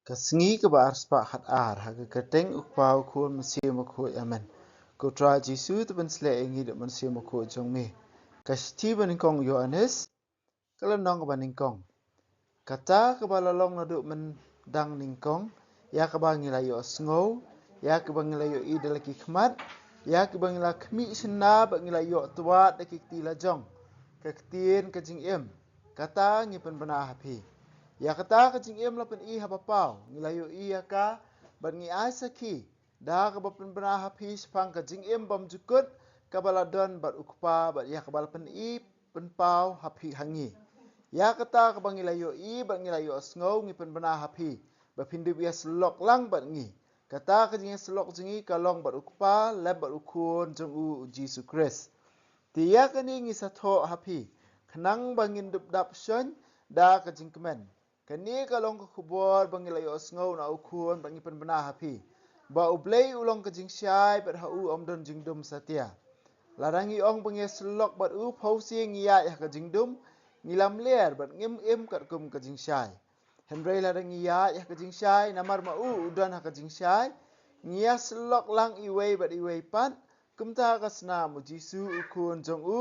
Kasngi ke bar spa hat ar ha ke keteng ukpau kun mesia mako amen. Ko tra Jesu tu ben sle engi de mesia mako jong me. Kasti ben kong Yohanes kala nong ban kong. Kata ke balalong na duk men dang ningkong ya ke bang ilayo sngow ya ke bang ilayo i de laki khmat ya ke bang ila khmi sna bang ilayo tuat de ki la jong. Kektien ke jing em. Kata ngi pen bena happy. Ya kata ke jing em la pen I ha papau ngilayo I ya ka ban ngi asaki da ka bapen bena happy spang ke jing em bam jukut ka baladon bat ukpa bat ya ka bal pen I pen pau happy hangi. Ya kata ka bangilayo I bangilayo sngow ngi pen bena happy ba pindu bias lok lang bat ngi. Kata ka jing slok jingi ka long bat ukpa leb bat ukun jong u Jesus Christ. Tiya ka ni ngi satho happy. Kenang bangin dup dap syon da ka jing kemen. Kani ka long ka kubor bangilayo sngow na ukun bangi pen bena happy. Ba ublay ulong ka jing syai bat ha u omdon jing dum satya. Ladangi ong bangi slok bat u pausi ngiya ya ka jing dum. Ngilam ler bat ngim im kat kum ka jing syai. Henry ladangi ya ka jing syai namar ma u udan ha ka jing syai. Ngiya slok lang iway bat iway pat. Kumta ka sna mu Jisu ukun jong u.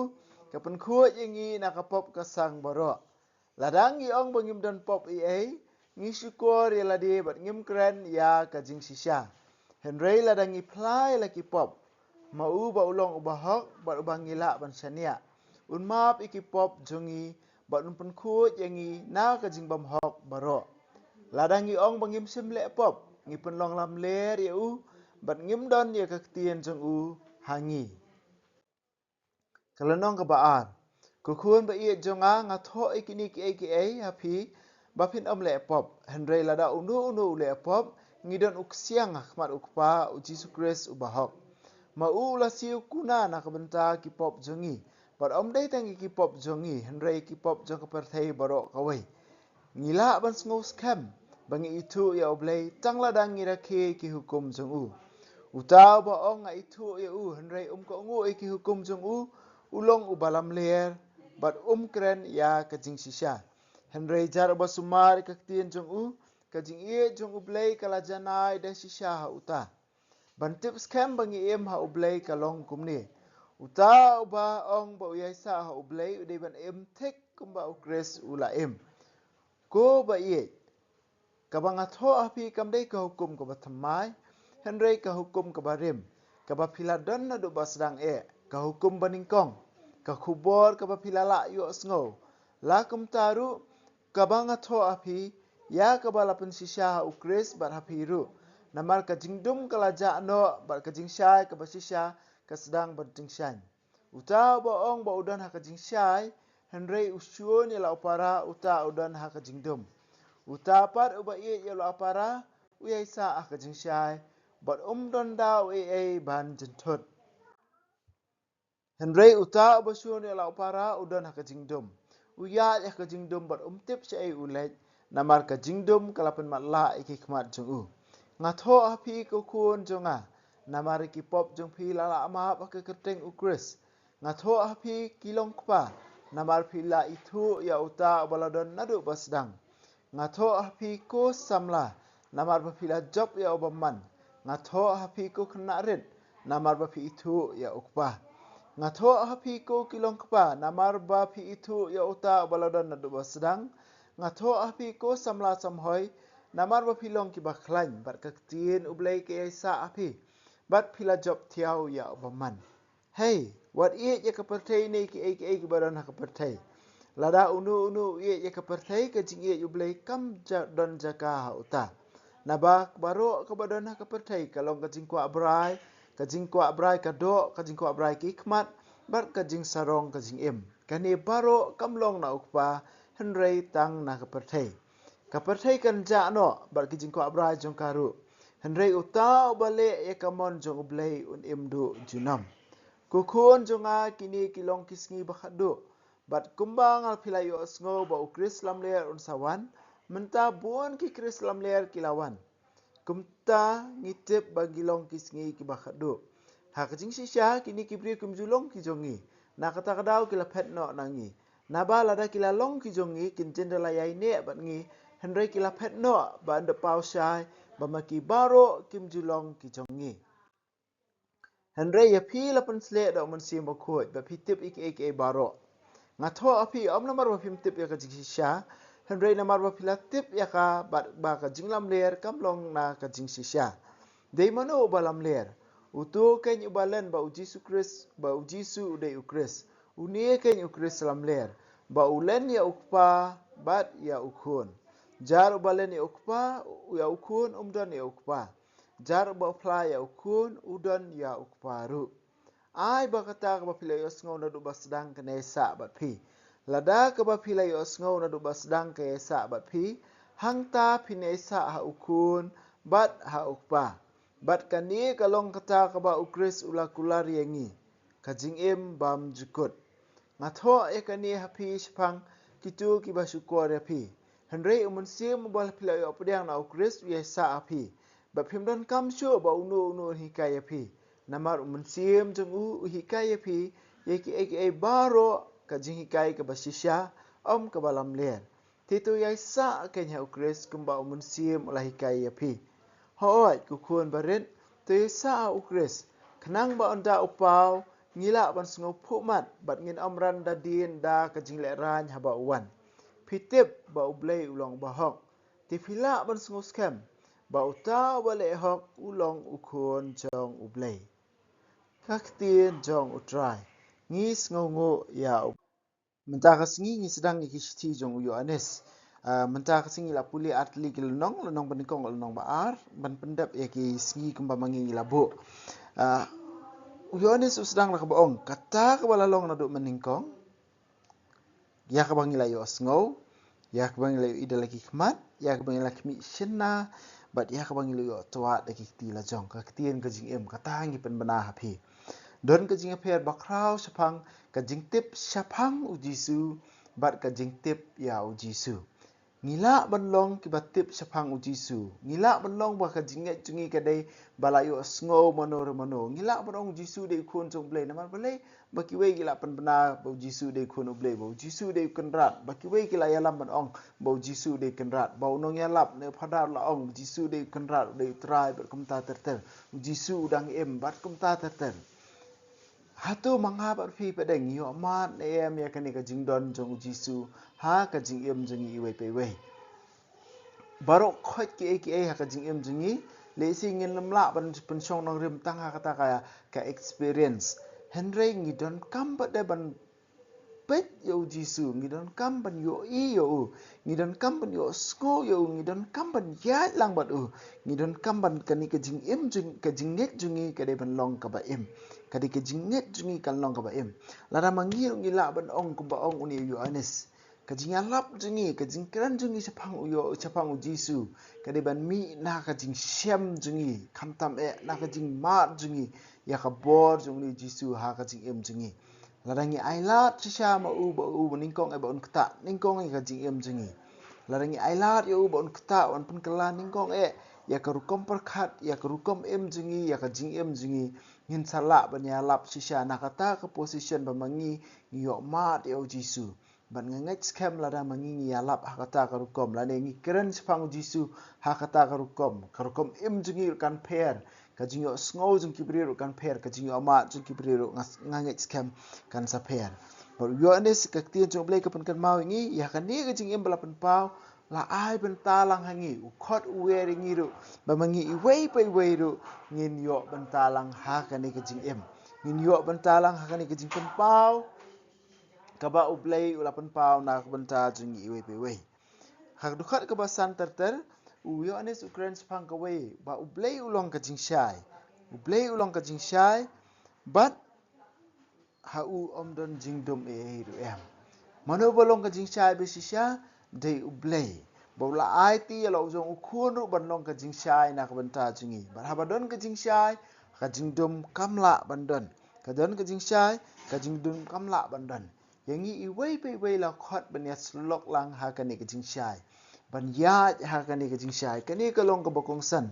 Kapan kuat yengi nakapop ka sang baro. Ladangi ong bangim dan pop ia. Ngi syukur ya ladi bat ngim keren ya ka jing sisya. Henry ladangi play laki pop. Mau ba ulong ubahok bat ubang ngila ban syania. Unmap iki pop jongi bat numpen kut yangi na ka jing bam hok baro. Ladangi ong bangim simle pop ngi pen long lam ler ya u bat ngim don ya ka ketien jong u hangi. Kalanong ka baan. Kukun ba iya jonga ngatho ikini ki happy bapin om le pop. Henry lada unu le pop ngidon uksiang khmat ukpa u Jesus Christ ubahok. Mau la siu kuna na kabenta ki pop jongi. Bat om dai tangi ki pop jongi. Henry ki pop jong keperthai barok kawai. Ngila ban sngau scam. Bangi itu ya oblay tang ladang ngira ki hukum jong u. Utau ba ong nga itu ya u. Henry ko ngu ki hukum jong u. Ulong ubalam ler. Bat keren ya kajing sisya. Henry jar ba sumar kaktien jong u. Kajing ie jong ublay kalajanai dan sisya ha uta. Bantip scam bangi em ha ublay kalong kumni. Uta ba ong ba uyay sa ha ublay uday ban em tek kumba ukres ula em. Ko ba iye. Kabangat ho api kamday ka hukum ka batamay. Henry ka hukum ka barim. Ka bapiladon na do ba sedang ka hukum baningkong. Ka kubor ka bapilala yu asngaw. La kumtaru kabangat ho api ya ka balapan sisya ha ukres bat hapiru. Namar ka jingdum kalaja no bat ka jingsyai ka basisya ka sedang berjingsyai. Uta ba ong ba udan ha ka jingsyai. Henry usyun ya la upara uta udan ha ka jingdum. Uta pat uba iye ya la upara uyay sa ha ka jingsyai. Bat don da uyay ban jentut. Henry uta uba syun ya la upara udan ha ka jingdum. Uya ya ka jingdum bat tip syai ulet. Namar ka jingdum kalapan matla iki khmat jong u. Ngatho api ko kun jonga. Namari ki pop jong pi lala ama pa ke keteng ukris. Ngatho api kilong kpa. Namar pi la itu ya uta baladon nadu basdang. Ngatho api ko samla. Namar pa pila job ya obaman. Ngatho api ko kena rid. Namar pa pi itu ya ukpa. Ngatho api ko kilong kpa. Namar pa pi itu ya uta baladon nadu basdang. Ngatho api ko samla samhoy. Namar ba pilong ki baklan bat kaktin ublay ki sa api. Bat pila job tiaw ya obaman. Hey, what iye ya kapertay ni ki badan ha kapertay. Lada unu iye ya kapertay ka jing iye ublay kam don jaka ha uta. Naba baro ka badan ha kapertay kalong ka jing kwa abray ka do ka jing kwa abray ki ikmat bat ka jing sarong ka jing im. Kani baro kamlong na ukpa Henry tang na kapertay. Kaperthai kan ja no bar ki jingko abrai jong karu. Henry uta bale ya kamon jong ublay un imdu junam. Kukun jonga kini kilong kisngi bakhadu. Bat kumbang al pilayo asngo ba ukris lamler un sawan. Menta buon ki kris lamler kilawan. Kumta ngitip bagilong kisngi ki bakhadu. Hak jing sisya kini kibri kumjulong ki jongi. Na kata kadau kila pet no nangi. Naba lada kila long ki jongi kinjen dalayai ne bat ngi. Henry kila pet no ba anda pau shai ba maki baro kim julong ki jongi. Henry ya pi la pen sle da man sim ba khoi ba pi tip ik baro. Ngatho api om namar ba pim tip ya ka jingsha. Henry namar ba pila tip ya ka ba ka jinglam ler kam long na ka jingsha. Dei mano balam ler. Utu ken ubalen ba ujisu Chris ba ujisu de ukris. Unie ken ukris lam ler. Ba ulen ya ukpa bat ya ukun. Jar ubalen ya ukpa ya ukun umdan ya ukpa. Jar ba pla ya ukun udan ya ukparu. Ai ba kata ka ba pila yos ngau na du ba sedang kene sa ba pi. Lada ka ba pila yos ngau na du ba sedang ke sa ba pi. Hang ta pine sa ha ukun bat ha ukpa. Bat kani kalong kata ka ba ukris ula kular yengi. Kajing im bam jukut. Ngatho kani hapi sepang kitu ki ba syukur ya pi. Henry umun sim bal pila yo pediang na ukris ye sa api. Ba pimdon kam syo ba unu hikai ya pi. Namar umun sim jung hikai ya pi. Ye ki baro kajing hikai ka ba shisha om ka balam ler. Titu yai sa kenya ukris kumba umun sim ulah hikai ya pi. Hoi kukun barit tu sa ukris kenang ba onda upau ngila ban sungu pumat bat ngin amran da din da kajing leran haba uwan pitip ba ublei ulong bahok tifila ban sungu scam ba uta wale hok ulong ukun jong ublei kaktin jong utrai ngis ngongo ya mentaka singi sedang ikishti jong uyo anes. Mentah singi la puli atli ki lenong benikong lenong baar ban pendap ya ki singi kemba mangi la bo. Uyo ni sedang la kabaong kata ka balalong na duk meningkong. Ya ka bangi la yo asngau, ya ka bangi la yo ida lagi khmat, ya ka bangi la kmi shinna, bat ya ka bangi la yo tuat lagi kti la jong ka ktien ka jing em kata ngi pen bana hapi. Don ka jing aper bakrau sapang ka jing tip sapang ujisu bat ka jing tip ya ujisu. Ngila banlong kibatip sapang ujisu. Ngila banlong ba ka jinget jungi kadai balayo sngo mano. Ngila banlong ujisu de kun jong blai namar balai baki wei gila pan bana ba ujisu de kun blai ba ujisu de kenrat baki wei gila yalam banong ba ujisu de kenrat ba unong yalap ne phadar la ong ujisu de kenrat de trai ber kumta terter ujisu udang em bat kumta terter. Hatu manghabat fi pedeng yo mat em ya kani ka jingdon jong ujisu ha ka jing em jengi iwe pe we barok khot ki ha ka jing em jengi le sing ngin lamla ban pensong nong rim tang ha kata ka experience henry ngi don kam ba de ban pet yo ujisu ngi don kam ban yo i yo ngi don kam ban yo sko yo ngi don kam ban ya lang bat ngi don kam ban kani ka jing em jing ka jing net jungi ka de ban long ka ba em kadi ke jinget jungi kan long ka ba em lara mangil ngila ban ong ku ba ong uni yu anes ka jing alap jungi ka jing kran jungi sapang ujisu kadi ban mi na ka jing syam jungi kamtam na ka jing mat jungi ya ka bor jungi jisu ha ka jing em jungi lara ngi ailat shisha ma ba ningkong ba un kta ningkong ka jing em jungi lara ngi ailat yo ba un kta wan pun kala ningkong ya ka rukom perkhat ya ka rukom em jungi ya ka jing em jungi ngin salak banyalap shisha nakata ke position bamangi ngiyok mat ya ujisu ban ngengek scam lada mangi ngiyalap hakata ka rukom lane ngi keren sepang ujisu hakata ka rukom im jungi kan pair ka jingyo sngow jung kibriru kan pair ka jingyo mat jung kibriru ngengek scam kan sa pair baru yo anes ka ktien jung blai ka pen kan mau ngi ya kan ni ka jing im balapan pau la ai bentalang hangi ukot uweri ngiru bamangi iwei pai weiru ngin yo bentalang ha kani kejing em ngin yo bentalang ha kani kejing penpau kaba ublei ulapan pau na benta jing iwei pai wei hak dukat ke basan terter uyo anis Ukraine sepang ka wei ba ublei ulong kejing syai but hau omdon jingdom hidu em mano bolong kejing syai besisya dei ublei baula IT lo jong ukun ru banlong ka jingshai na ka banta jingi bar habadon ka jingshai ka jingdum kamla bandon ka don ka jingshai ka jingdum kamla bandon yangi iwei pe wei la khot ban ya slok lang ha ka ni ka jingshai ban ya ha ka ni ka jingshai ka ni ka long ka bokong san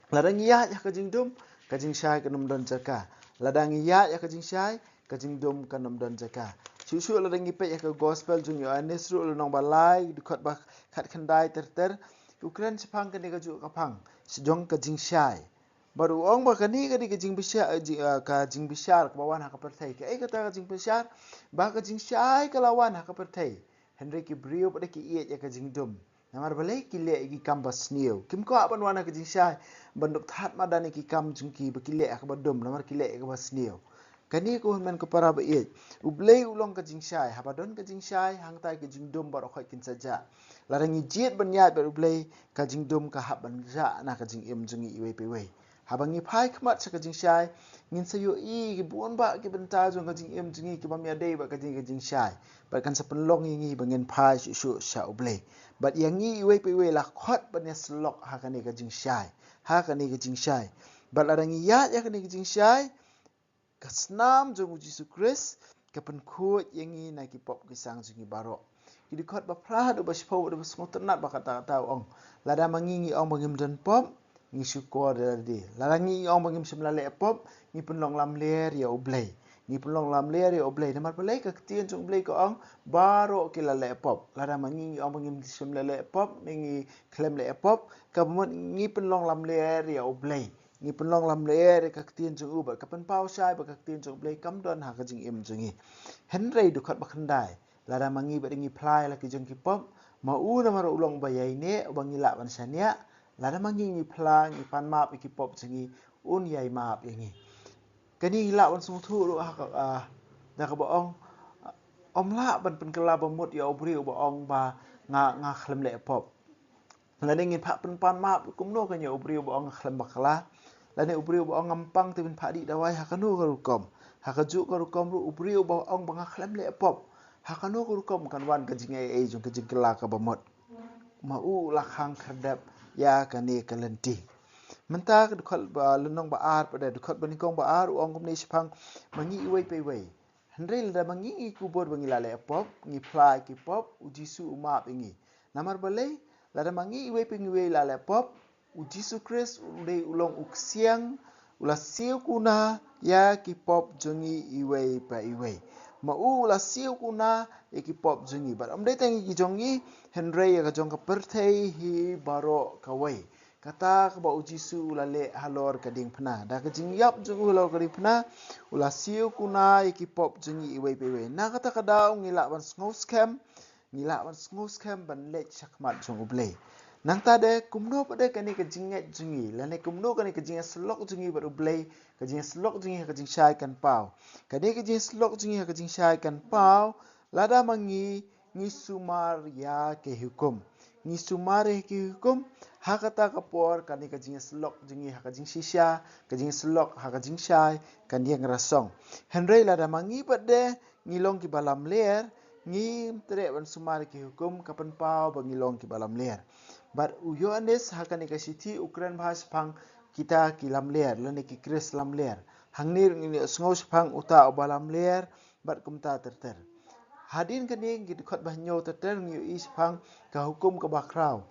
ladang ya ka jingdum ka jingshai ka num don jaka ladang ya ka jingshai ka jingdum ka num don jaka Syuk la dangi pe ka gospel jung Yohanes ru la nong balai dukhat ba khat khandai ter Ukraine sepang kani ka ju kapang sejong ka jing syai baru ong ba kani ka jing bisyar ka bawan ha ka perthai ka kata ka jing bisyar ba ka jing syai ka lawan ha ka perthai Henry ki brio pada ki iet ka jing dum namar balai ki le ki kambas niu kim ko apan wana ka jing syai banduk that madani ki kam jung ki ba ki le ka badum namar ki le ka bas niu kani ko men ko para ba iet ublei ulong ka jing syai habadon ka jing syai hang tai ka jing dum bar khoi kin saja larang jiet ban yat bar ublei ka jing dum ka hab ban ja na ka jing im jung i we pe we habangi phai khmat sa ka jing syai ngin sayo i ki buon ba ki benta jung ka jing im jung i ki bam ya dei ba ka jing syai ba kan sa penlong ngi bangin phai shu sha ublei bat yang i we pe we la khot ban ya slok ha ka ni ka jing syai ha ka ni ka jing syai bat larang yat ya ka ni ka jing syai Kasnam jung Yesus Christ kapan khut yangi na ki pop ki sang jungi barok kidi khot ba phra do ba shpo do ba smot nat ba kata kata ong lada mangingi ong bangim dan pop ngi syukur de lada ngi ong bangim semlale pop ngi penlong lam ler ya oblei ngi penlong lam ler ya oblei namar pelai ka tien jung oblei ko ong barok ki lale pop lada mangingi ong bangim semlale pop ngi klem le pop ka ngi penlong lam ler ya oblei ngi penlong lam le ka tien jung u ba ka pen pau sai ba ka tien jung blei kam don ha ka jing im jungi henrei du khat ba khandai la da mangi ba ngi plai la ki jung ki pop ma u na mar ulong ba yai ne ba ngi la ban sania la da mangi ngi pla ngi pan ma ki pop jungi un yai ma ngi kani la wan sung thu ru ha ka da ka ba ong om la ban pen kala ba mut ya obri ba ong ba nga khlem le pop la ngi pha pen pan ma kum no ka nya obri ba ong khlem ba kala lani ubriu ba ong ampang tin phadi dawai hakanu garukom hakaju garukom ru ubriu ba ong banga khlam le pop hakanu garukom kan wan ka jing ai jung ka jing kala ka bamot ma u la khang khadap ya kani kalenti menta ka khol ba lunong ba ar pa de khot ban kong ba ar ong kum ni sphang mangi wei pe wei handrel da mangi ku bor bangi la le pop ngi fly ki pop ujisu uma pingi namar balai la da mangi wei pingi wei la le pop Yesus Christ ulei ulong uksiang ula siu kuna ya ki pop jungi iwei pa iwei ma u ula siu kuna ya ki pop jungi bar amdai tangi ki jongi henrei ya ka jong ka perthei hi baro ka wei kata ka ba ujisu ula le halor ka ding phna da ka jing yap jungu halor ka ding phna ula siu kuna ya ki pop jungi iwei pa iwei na kata ka daw ngila ban ngos kem ban le chakmat jong ublei nang tade kumno pada kani ka jinget jungi lane kumno kani ka jinget slok jungi baru blai ka jinget slok jungi ka jing shai kan pau kani ka jinget slok jungi ka jing shai kan pau lada mangi ngi sumar ya ke hukum ngi sumar ke hukum hakata ka por kani ka jinget slok jungi ka jing shisha ka jinget slok ka jing shai kan yang rasong henrei lada mangi pada ngilong ki balam ler ngi tere ban sumar ke hukum kapan pau bangilong ki balam ler But Yohanes hakani ka siti Ukraine bahas pang kita kilam ler lani ki kris lam ler hangnir ni sngos pang uta obalam ler bat kumta terter hadin kani ki khot bah nyo terter ngi is pang ka hukum ka bakrau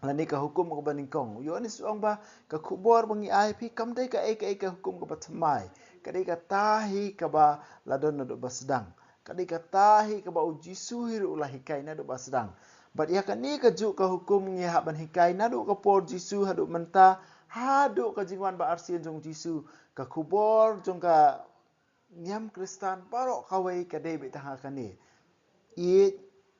lani ka hukum ka baningkong Yohanes ong ba ka khubor bangi IP kam dai ka ka hukum ka batmai kadai ka tahi ka ba ladon do basdang kadai ka tahi ka ba ujisu hiru ulahi kai na do basdang But ya kan ni ka ju ka hukum ngi ha ban hikai na do ka por jisu hadu menta hadu ka jingwan ba arsian jong jisu ka kubor jong ka nyam kristan paro kawai ka dei be ta ka ni i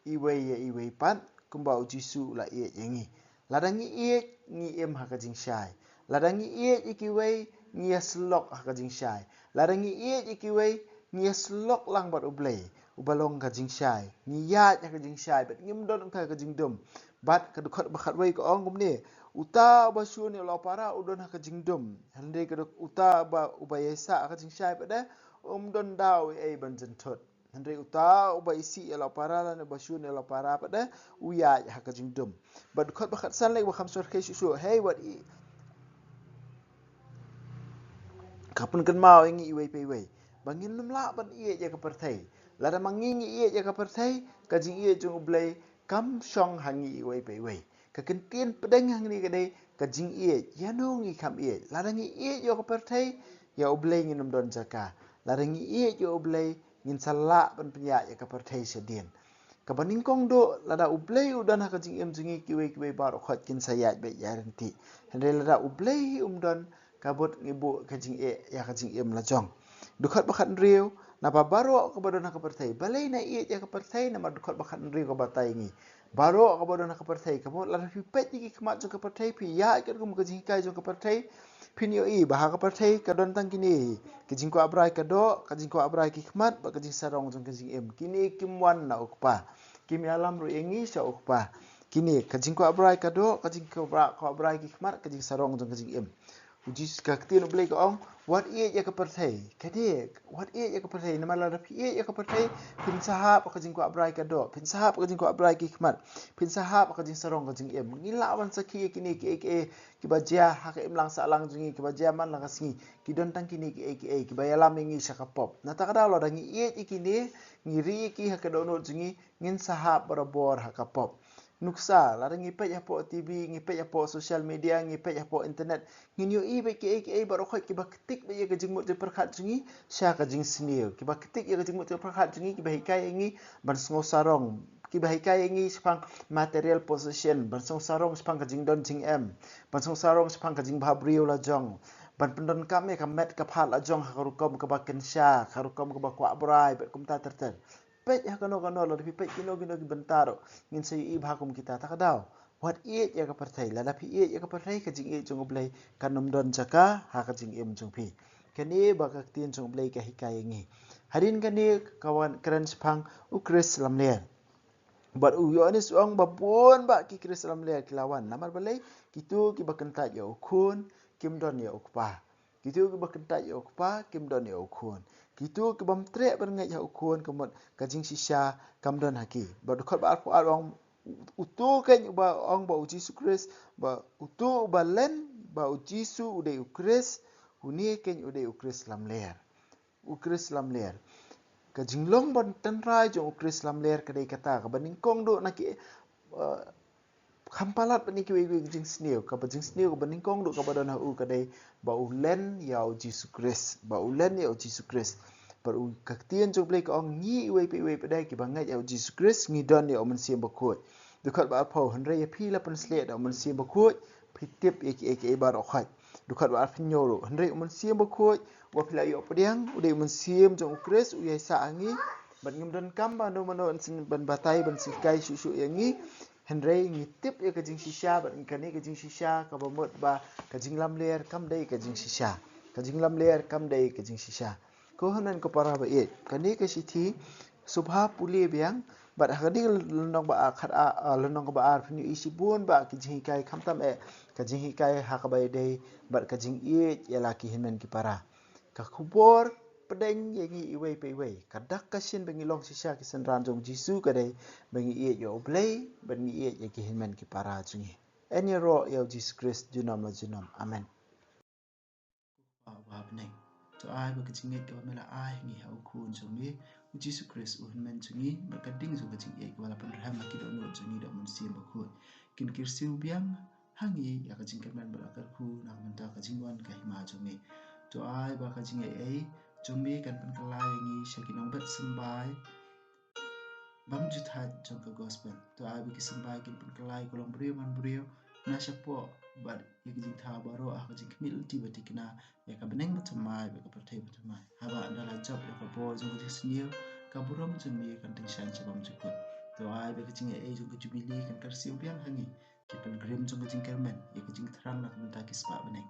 iwei pan kumba jisu la i yengi ladangi i ngi em ha ka jing shai ladangi i ikiwei ngi slok ha ka jing shai ladangi i ikiwei ngi slok lang bat ublei ubalong ka jing shai ni ya ka jing shai bet ngim don ka jing dum bat ka khot ba khat wei ko ong gum ni uta ba shu ni lo para udon ka jing dum hande ka uta ba ubayesa ka jing shai bet da don daw e ban jen thot hande uta ubai si lo para la ba shu ni lo para bet da uya ka jing dum bat khot ba khat san le ba kham sor ke shu hey what kapun kan mau ingi iwei pe wei bangin lum la ban ie je ka perthai la da mangingi ie je ka perthai ka jing ie jung blai kam shong hangi iwei pe wei ka ken tien pedeng hang ni ka dei ka jing ie ya no ngi kam ie la da ngi ie jo ka perthai ya oblei ngi num don jaka la da ngi ie jo oblei ngin salak ban penyak ya kapartai sedien kabaning kong do lada ublei udan ha kajing em jungi kiwe bar khot kin sayat be yaranti hende lada ublei umdan kabut ngibu kajing ya kajing em lajong dukhat bakhat riu napa baro kabadon ha kapartai balai na ya kapartai nama dukhat bakhat riu kabatai ngi baro kabadon ha kapartai kamu lada pipet ni kmat jong kapartai pi ya kat kum kajing kai jong kapartai pinyo bahag kapartai kadon tang kini kajing ko abrai kado kajing ko abrai kikmat ba kajing sarong jong kajing em kini kimwan na ukpa kimi alam ru engi sya ukpa kini kajing ko abrai kado kajing ko abrai kikmat kajing sarong jong kajing em uji kakti no blai ko ong what ya kapartai kadi what ya kapartai nama la rapi ya kapartai pin sahab kajing ko abrai kado pin sahab kajing ko abrai kikmat pin sahab kajing sarong kajing em ngilawan saki kini ki bajia hak em lang sa lang jungi ki bajia man lang singi ki don tang kini ki bayalam ngi sakapop na takada lo dangi kini ngiri ki hak dono jungi ngin sahab barabor hakapop nuksa larang ngipet ya po TV ngipet ya po social media ngipet ya po internet ngin yo be ki baro khoi ki ba ketik be ya kajing mut perkhat jungi sya kajing sniu ki ba ketik ya kajing mut perkhat jungi ki ba hikai ngi ban sngo sarong ki ba hikai ngi sepang material possession ban sngo sarong sepang kajing don jing em ban sngo sarong sepang kajing bhabriu la jong ban pendon kame kamet kaphat la jong harukom ka ba kensya harukom ka ba kwa brai bet kum ta terter pet ya kano lo pet kino ki bentaro ngin sei bhakum kita takadaw what it ya kapartai la dapi it ya kapartai kajing it jong blai kanom don jaka ha kajing em jong pi kani bakak tin jong blai ka hikai ngi harin kani kawan keren sepang ukris lamler but yo anis ong babon ba ki kris lamler kilawan namar balai kitu ki bakentat ya ukun kim don ya ukpa kitu ki bakentat ya ukpa kim don ya ukun kitu ke bam trek berngat ya ukun kemot kajing sisha kamdon haki ba dokot ba alfu along utu kan ba ong ba uji sukris ba utu ba len ba uji su ude ukris huni ken ude ukris lamler kajing long ban tenrai jong ukris lamler kadai kata ka baning kong do naki kampalat pani kiwi jing sniu ka ba jing sniu ka baning kong do ka badon ha u kadai ba ulen ya uji sukris ba ulen ya uji sukris par u kaktian jong blai ka ong ngi iwe pedai ki bangai ya uji sukris ngi don ya omen sim bakut dukat ba pau hanre ya pi la pan slet da omen sim bakut pitip ek ba ro khat dukat ba pinyo hanre omen sim bakut wa pila yo pediang ude omen sim jong ukris u ya sa angi ban ngim don kam ba no mano sin ban batai ban sikai su yangi Henry ngitip ya kajing shisha bat ngkani kajing shisha ka bamot ba kajing lamler kam dai kajing shisha kajing lamler kam dai kajing shisha ko hanan ko para ba it kani ka sithi subha puli biang bat hadi lenong ba khat lenong ba ar phni isibun ba kajing kai khamtam kajing kai hakabai dai bat kajing it ya laki hinan ki para ka khubor pedeng yangi iwe pe iwe kadak kasin bengi long sisa kisan ranjong jisu kadai bengi iet yo oblei bengi iet ya kihimen ki para jungi eni ro ya Jesus Christ junam la junam amen wa beneng to ai ba kajing iet ka mela ai ngi ha ukun jungi Jesus Christ uhmen jungi ba kading jo kajing iet wala pan raham ki do no jungi do mun sim ba khu kin kirsiu biang hangi ya kajing kemen ba kar khu na menta kajing wan ka hima jungi to ai ba kajing ai Jombi kan penkelai ngi syakinong bet sembai bam juthat jong ka gospel to ai bi sembai kin penkelai kolong brio man brio na syapo bar yagi jing tha baro ah jing kmil ti batikna ya ka beneng betumai ba ka pertai betumai haba andala job ya ka bo jong ka sniu ka burom jombi kan ting shan chabam jukut to ai ba ka jing ai jong ka jubili kan karsiu biang hangi ki pen grim jong ka jing kermen ya ka jing thrang na ka menta kispa beneng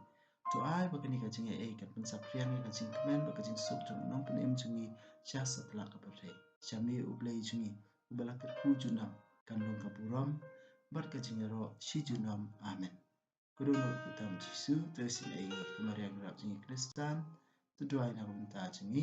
to ai ba kani ka jing ai kan pen saprian ka jing kmen ba ka jing sok jong nong pen em jungi cha satla ka pertai chami ublai jungi ubala ka ku junam kan long ka puram bar ka jing ro shi junam amen kudono kutam jisu to sin ai kumariang rap jungi kristan to duai na menta jungi